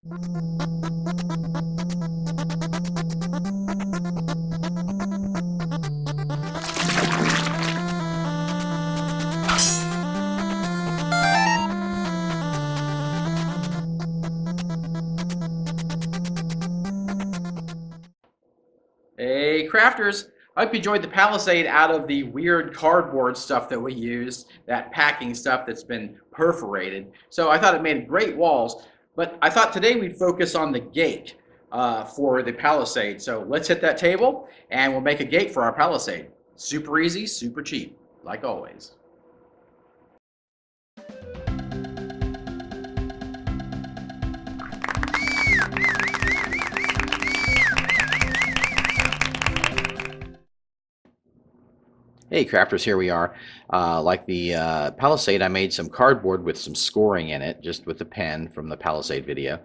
Hey, crafters! I hope you enjoyed the Palisade out of the weird cardboard stuff that we used, that packing stuff that's been perforated. So I thought it made great walls, but I thought today we'd focus on the gate for the Palisade. So let's hit that table and we'll make a gate for our Palisade. Super easy, super cheap, like always. Hey crafters, here we are. Like the Palisade, I made some cardboard with some scoring in it, just with the pen from the Palisade video.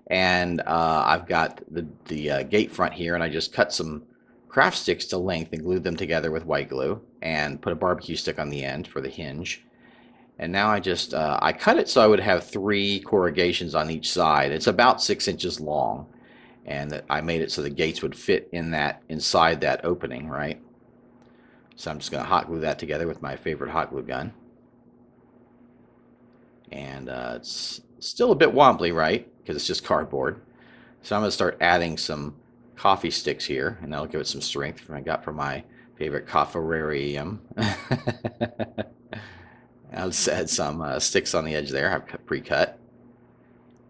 And I've got the gate front here, and I just cut some craft sticks to length and glued them together with white glue, and put a barbecue stick on the end for the hinge. And now I cut it so I would have 3 corrugations on each side. It's about 6 inches long, and I made it so the gates would fit inside that opening, right? So I'm just going to hot glue that together with my favorite hot glue gun. And it's still a bit wobbly, right? Because it's just cardboard. So I'm going to start adding some coffee sticks here, and that'll give it some strength I got from my favorite coffeerarium. I'll just add some sticks on the edge there. I've pre-cut.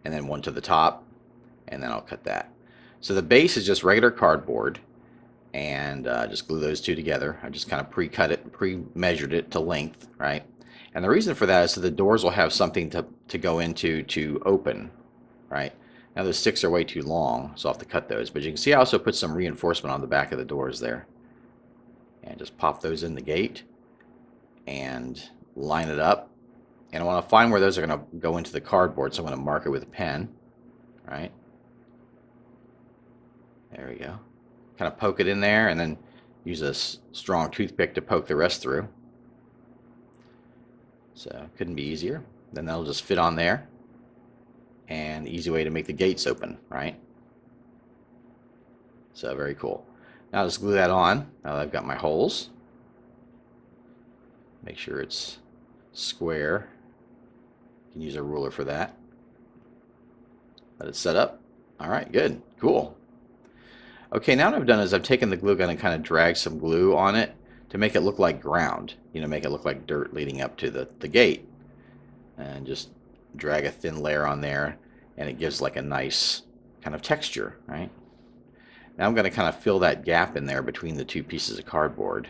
And then one to the top. And then I'll cut that. So the base is just regular cardboard. And just glue those two together. I just kind of pre-cut it, pre-measured it to length, right? And the reason for that is so the doors will have something to go into to open, right? Now those sticks are way too long, so I'll have to cut those. But you can see I also put some reinforcement on the back of the doors there. And just pop those in the gate and line it up. And I want to find where those are going to go into the cardboard, so I'm going to mark it with a pen, right? There we go. Kind of poke it in there and then use a strong toothpick to poke the rest through. So couldn't be easier. Then that'll just fit on there. And easy way to make the gates open, right? So very cool. Now just glue that on. Now that I've got my holes. Make sure it's square. You can use a ruler for that. Let it set up. All right, good, cool. Okay, now what I've done is I've taken the glue gun and kind of dragged some glue on it to make it look like ground. You know, make it look like dirt leading up to the gate. And just drag a thin layer on there, and it gives like a nice kind of texture, right? Now I'm going to kind of fill that gap in there between the 2 pieces of cardboard.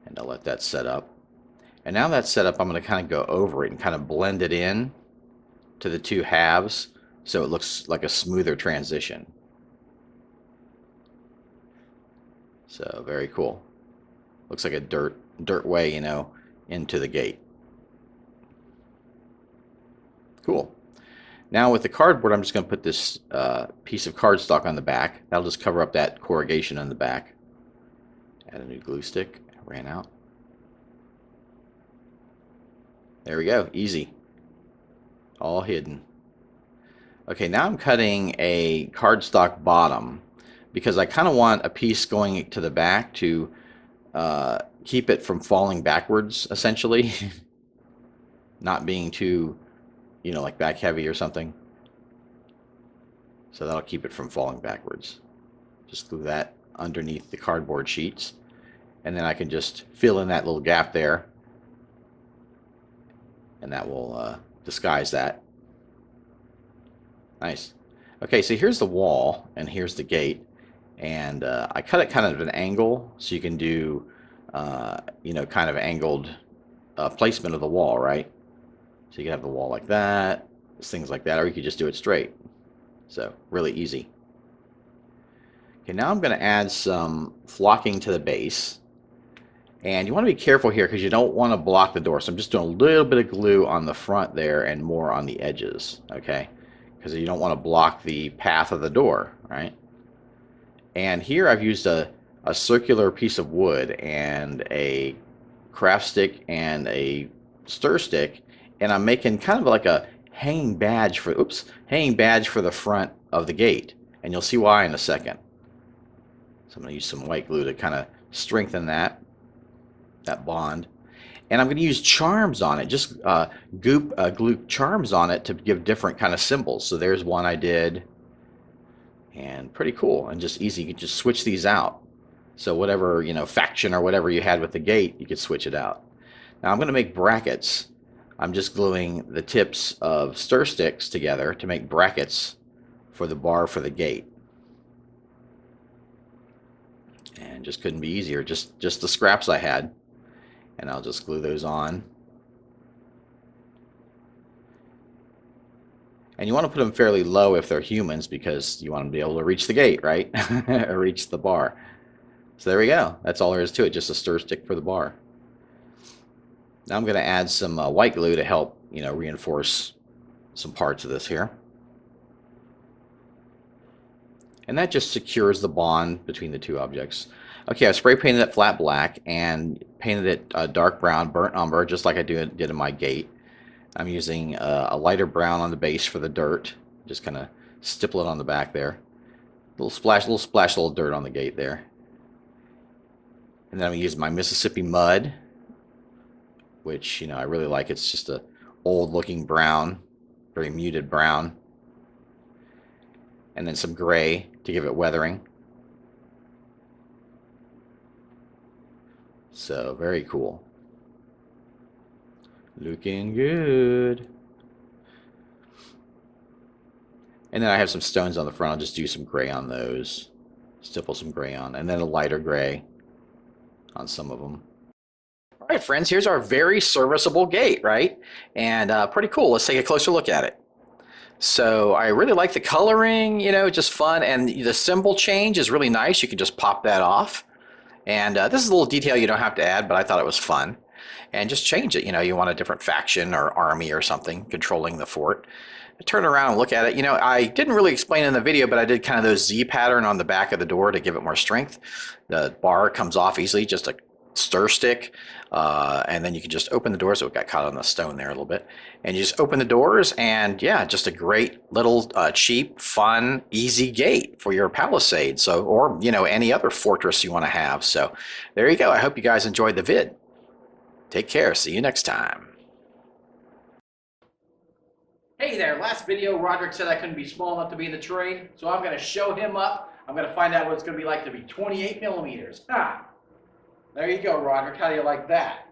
And I'll let that set up. And now that's set up, I'm going to kind of go over it and kind of blend it in to the 2 halves, so it looks like a smoother transition. So very cool. Looks like a dirt way, you know, into the gate. Cool. Now with the cardboard, I'm just going to put this piece of cardstock on the back. That'll just cover up that corrugation on the back. Add a new glue stick. I ran out. There we go. Easy. All hidden. Okay, now I'm cutting a cardstock bottom because I kind of want a piece going to the back to keep it from falling backwards, essentially. Not being too, you know, like back heavy or something. So that'll keep it from falling backwards. Just glue that underneath the cardboard sheets. And then I can just fill in that little gap there. And that will disguise that. Nice. Okay, so here's the wall, and here's the gate, and I cut it kind of at an angle, so you can do, you know, kind of angled placement of the wall, right? So you can have the wall like that, things like that, or you could just do it straight. So really easy. Okay, now I'm going to add some flocking to the base, and you want to be careful here because you don't want to block the door. So I'm just doing a little bit of glue on the front there and more on the edges, okay? Because you don't want to block the path of the door, right? And here I've used a circular piece of wood and a craft stick and a stir stick, and I'm making kind of like a hanging badge for the front of the gate, and you'll see why in a second. So I'm going to use some white glue to kind of strengthen that bond. And I'm going to use charms on it, just glue charms on it to give different kind of symbols. So there's one I did, and pretty cool and just easy. You can just switch these out. So whatever, faction or whatever you had with the gate, you could switch it out. Now I'm going to make brackets. I'm just gluing the tips of stir sticks together to make brackets for the bar for the gate. And just couldn't be easier, just the scraps I had. And I'll just glue those on. And you want to put them fairly low if they're humans, because you want them to be able to reach the gate, right? Or reach the bar. So there we go. That's all there is to it, just a stir stick for the bar. Now I'm going to add some white glue to help, reinforce some parts of this here. And that just secures the bond between the two objects. Okay, I spray painted it flat black and painted it dark brown, burnt umber, just like I did in my gate. I'm using a lighter brown on the base for the dirt. Just kind of stipple it on the back there. Little splash of dirt on the gate there. And then I'm going to use my Mississippi mud, which, I really like. It's just a old looking brown, very muted brown. And then some gray to give it weathering. So very cool. Looking good. And then I have some stones on the front. I'll just do some gray on those. Stipple some gray on. And then a lighter gray on some of them. All right, friends, here's our very serviceable gate, right? And pretty cool. Let's take a closer look at it. So I really like the coloring, just fun. And the symbol change is really nice. You can just pop that off. And this is a little detail you don't have to add, but I thought it was fun. And just change it. You want a different faction or army or something controlling the fort. Turn around and look at it. I didn't really explain in the video, but I did kind of those Z pattern on the back of the door to give it more strength. The bar comes off easily, just a stir stick. And then you can just open the doors. So it got caught on the stone there a little bit. And you just open the doors, and yeah, just a great little cheap, fun, easy gate for your Palisade. So, or any other fortress you want to have. So there you go. I hope you guys enjoyed the vid. Take care. See you next time. Hey there. Last video, Roderick said I couldn't be small enough to be in the terrain, so I'm going to show him up. I'm going to find out what it's going to be like to be 28 millimeters. Ah, there you go, Roderick. How do you like that?